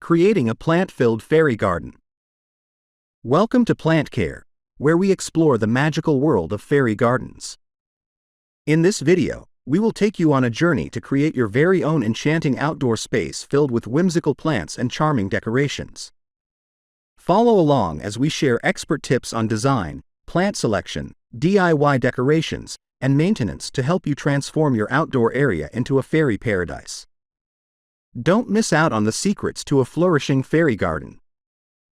Creating a plant-filled fairy garden. Welcome to Plant Care, where we explore the magical world of fairy gardens. In this video, we will take you on a journey to create your very own enchanting outdoor space filled with whimsical plants and charming decorations. Follow along as we share expert tips on design, plant selection, DIY decorations, and maintenance to help you transform your outdoor area into a fairy paradise. Don't miss out on the secrets to a flourishing fairy garden.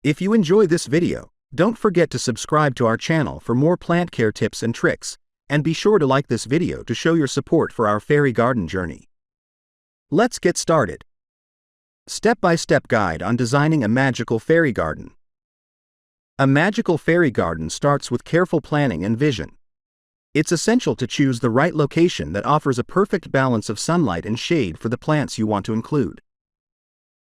If you enjoy this video, don't forget to subscribe to our channel for more plant care tips and tricks, and be sure to like this video to show your support for our fairy garden journey. Let's get started. Step-by-step guide on designing a magical fairy garden. A magical fairy garden starts with careful planning and vision. It's essential to choose the right location that offers a perfect balance of sunlight and shade for the plants you want to include.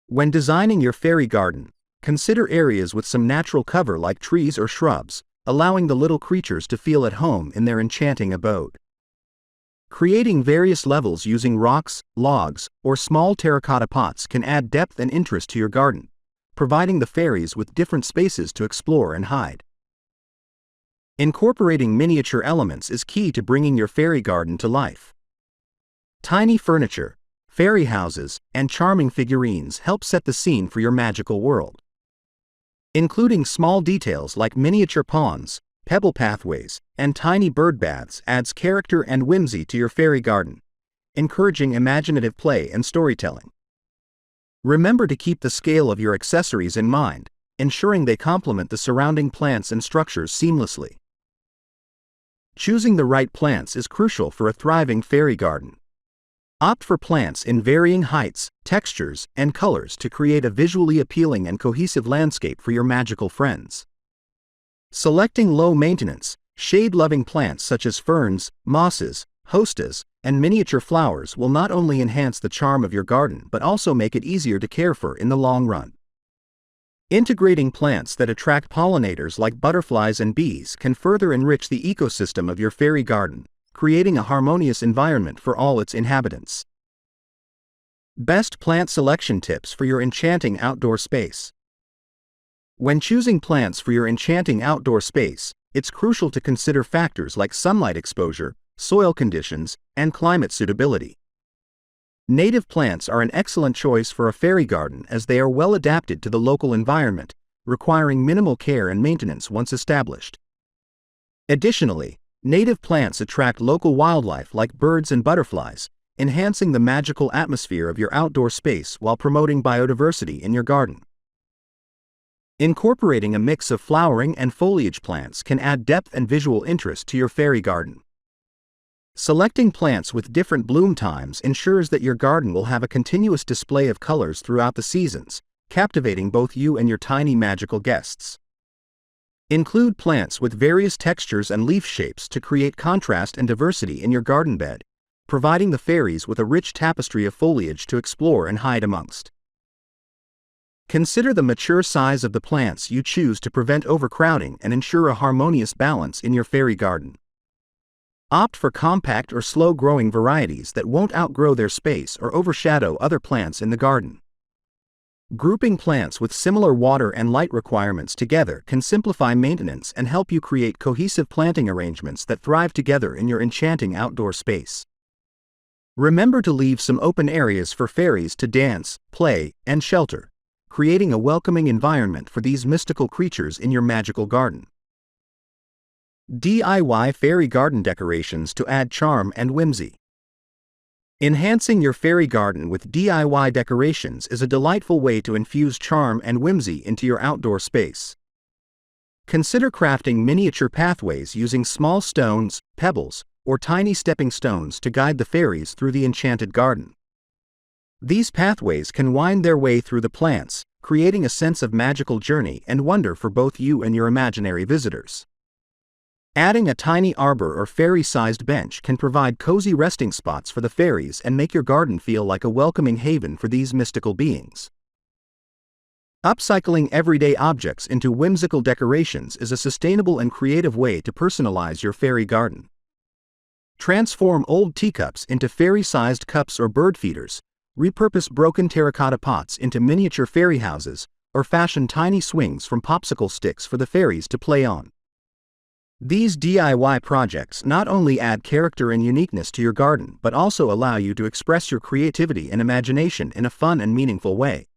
When designing your fairy garden, consider areas with some natural cover like trees or shrubs, allowing the little creatures to feel at home in their enchanting abode. Creating various levels using rocks, logs, or small terracotta pots can add depth and interest to your garden, providing the fairies with different spaces to explore and hide. Incorporating miniature elements is key to bringing your fairy garden to life. Tiny furniture, fairy houses, and charming figurines help set the scene for your magical world. Including small details like miniature ponds, pebble pathways, and tiny bird baths adds character and whimsy to your fairy garden, encouraging imaginative play and storytelling. Remember to keep the scale of your accessories in mind, ensuring they complement the surrounding plants and structures seamlessly. Choosing the right plants is crucial for a thriving fairy garden. Opt for plants in varying heights, textures, and colors to create a visually appealing and cohesive landscape for your magical friends. Selecting low-maintenance, shade-loving plants such as ferns, mosses, hostas, and miniature flowers will not only enhance the charm of your garden but also make it easier to care for in the long run. Integrating plants that attract pollinators like butterflies and bees can further enrich the ecosystem of your fairy garden, creating a harmonious environment for all its inhabitants. Best plant selection tips for your enchanting outdoor space. When choosing plants for your enchanting outdoor space, it's crucial to consider factors like sunlight exposure, soil conditions, and climate suitability. Native plants are an excellent choice for a fairy garden as they are well adapted to the local environment, requiring minimal care and maintenance once established. Additionally, native plants attract local wildlife like birds and butterflies, enhancing the magical atmosphere of your outdoor space while promoting biodiversity in your garden. Incorporating a mix of flowering and foliage plants can add depth and visual interest to your fairy garden. Selecting plants with different bloom times ensures that your garden will have a continuous display of colors throughout the seasons, captivating both you and your tiny magical guests. Include plants with various textures and leaf shapes to create contrast and diversity in your garden bed, providing the fairies with a rich tapestry of foliage to explore and hide amongst. Consider the mature size of the plants you choose to prevent overcrowding and ensure a harmonious balance in your fairy garden. Opt for compact or slow-growing varieties that won't outgrow their space or overshadow other plants in the garden. Grouping plants with similar water and light requirements together can simplify maintenance and help you create cohesive planting arrangements that thrive together in your enchanting outdoor space. Remember to leave some open areas for fairies to dance, play, and shelter, creating a welcoming environment for these mystical creatures in your magical garden. DIY fairy garden decorations to add charm and whimsy. Enhancing your fairy garden with DIY decorations is a delightful way to infuse charm and whimsy into your outdoor space. Consider crafting miniature pathways using small stones, pebbles, or tiny stepping stones to guide the fairies through the enchanted garden. These pathways can wind their way through the plants, creating a sense of magical journey and wonder for both you and your imaginary visitors. Adding a tiny arbor or fairy-sized bench can provide cozy resting spots for the fairies and make your garden feel like a welcoming haven for these mystical beings. Upcycling everyday objects into whimsical decorations is a sustainable and creative way to personalize your fairy garden. Transform old teacups into fairy-sized cups or bird feeders, Repurpose broken terracotta pots into miniature fairy houses, or fashion tiny swings from popsicle sticks for the fairies to play on. These DIY projects not only add character and uniqueness to your garden but also allow you to express your creativity and imagination in a fun and meaningful way.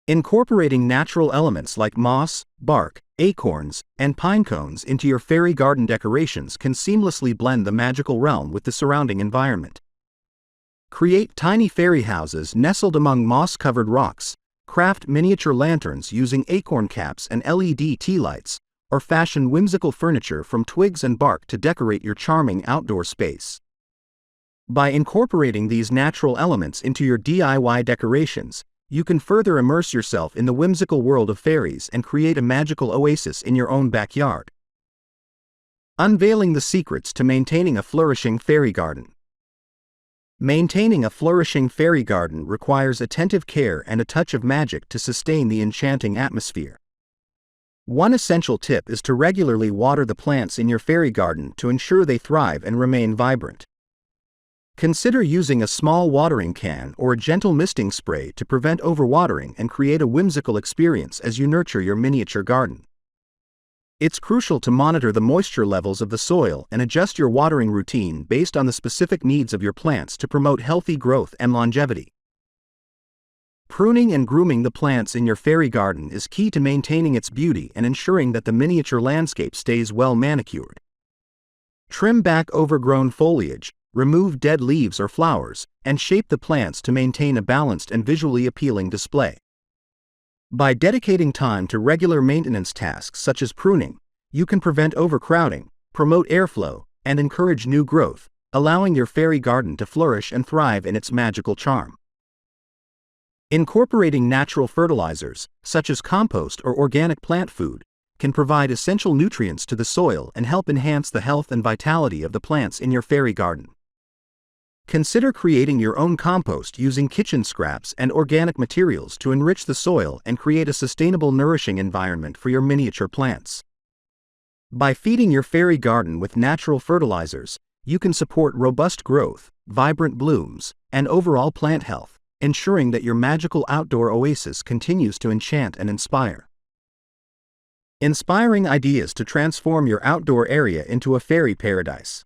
Incorporating natural elements like moss, bark, acorns, and pine cones into your fairy garden decorations can seamlessly blend the magical realm with the surrounding environment. Create tiny fairy houses nestled among moss-covered rocks, craft miniature lanterns using acorn caps and LED tea lights, or fashion whimsical furniture from twigs and bark to decorate your charming outdoor space. By incorporating these natural elements into your DIY decorations, you can further immerse yourself in the whimsical world of fairies and create a magical oasis in your own backyard. Unveiling the secrets to maintaining a flourishing fairy garden. Maintaining a flourishing fairy garden requires attentive care and a touch of magic to sustain the enchanting atmosphere. One essential tip is to regularly water the plants in your fairy garden to ensure they thrive and remain vibrant. Consider using a small watering can or a gentle misting spray to prevent overwatering and create a whimsical experience as you nurture your miniature garden. It's crucial to monitor the moisture levels of the soil and adjust your watering routine based on the specific needs of your plants to promote healthy growth and longevity. Pruning and grooming the plants in your fairy garden is key to maintaining its beauty and ensuring that the miniature landscape stays well manicured. Trim back overgrown foliage, remove dead leaves or flowers, and shape the plants to maintain a balanced and visually appealing display. By dedicating time to regular maintenance tasks such as pruning, you can prevent overcrowding, promote airflow, and encourage new growth, allowing your fairy garden to flourish and thrive in its magical charm. Incorporating natural fertilizers, such as compost or organic plant food, can provide essential nutrients to the soil and help enhance the health and vitality of the plants in your fairy garden. Consider creating your own compost using kitchen scraps and organic materials to enrich the soil and create a sustainable, nourishing environment for your miniature plants. By feeding your fairy garden with natural fertilizers, you can support robust growth, vibrant blooms, and overall plant health, ensuring that your magical outdoor oasis continues to enchant and inspire. Inspiring ideas to transform your outdoor area into a fairy paradise.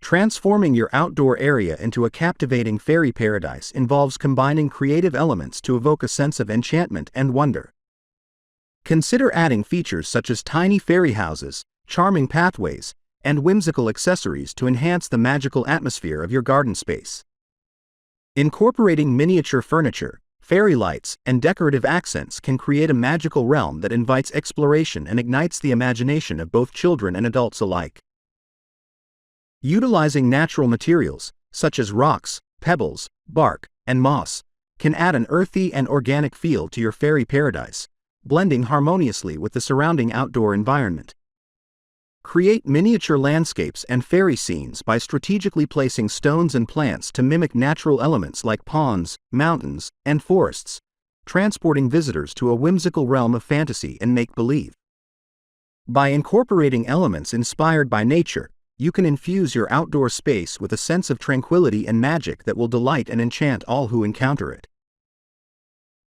Transforming your outdoor area into a captivating fairy paradise involves combining creative elements to evoke a sense of enchantment and wonder. Consider adding features such as tiny fairy houses, charming pathways, and whimsical accessories to enhance the magical atmosphere of your garden space. Incorporating miniature furniture, fairy lights, and decorative accents can create a magical realm that invites exploration and ignites the imagination of both children and adults alike. Utilizing natural materials, such as rocks, pebbles, bark, and moss, can add an earthy and organic feel to your fairy paradise, blending harmoniously with the surrounding outdoor environment. Create miniature landscapes and fairy scenes by strategically placing stones and plants to mimic natural elements like ponds, mountains, and forests, transporting visitors to a whimsical realm of fantasy and make-believe. By incorporating elements inspired by nature, you can infuse your outdoor space with a sense of tranquility and magic that will delight and enchant all who encounter it.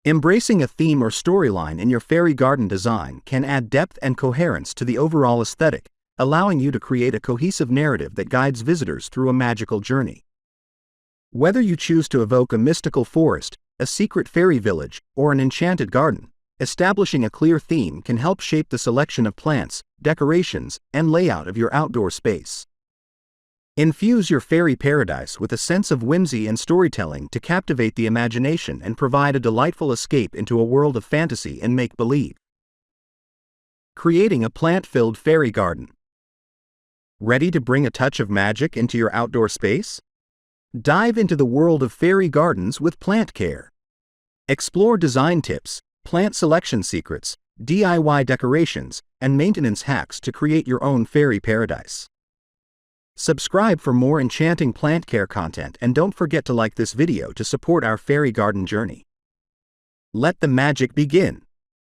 Embracing a theme or storyline in your fairy garden design can add depth and coherence to the overall aesthetic, allowing you to create a cohesive narrative that guides visitors through a magical journey. Whether you choose to evoke a mystical forest, a secret fairy village, or an enchanted garden, establishing a clear theme can help shape the selection of plants, decorations, and layout of your outdoor space. Infuse your fairy paradise with a sense of whimsy and storytelling to captivate the imagination and provide a delightful escape into a world of fantasy and make-believe. Creating a plant-filled fairy garden. Ready to bring a touch of magic into your outdoor space? Dive into the world of fairy gardens with Plant Care. Explore design tips, plant selection secrets, DIY decorations, and maintenance hacks to create your own fairy paradise. Subscribe for more enchanting plant care content and don't forget to like this video to support our fairy garden journey. Let the magic begin.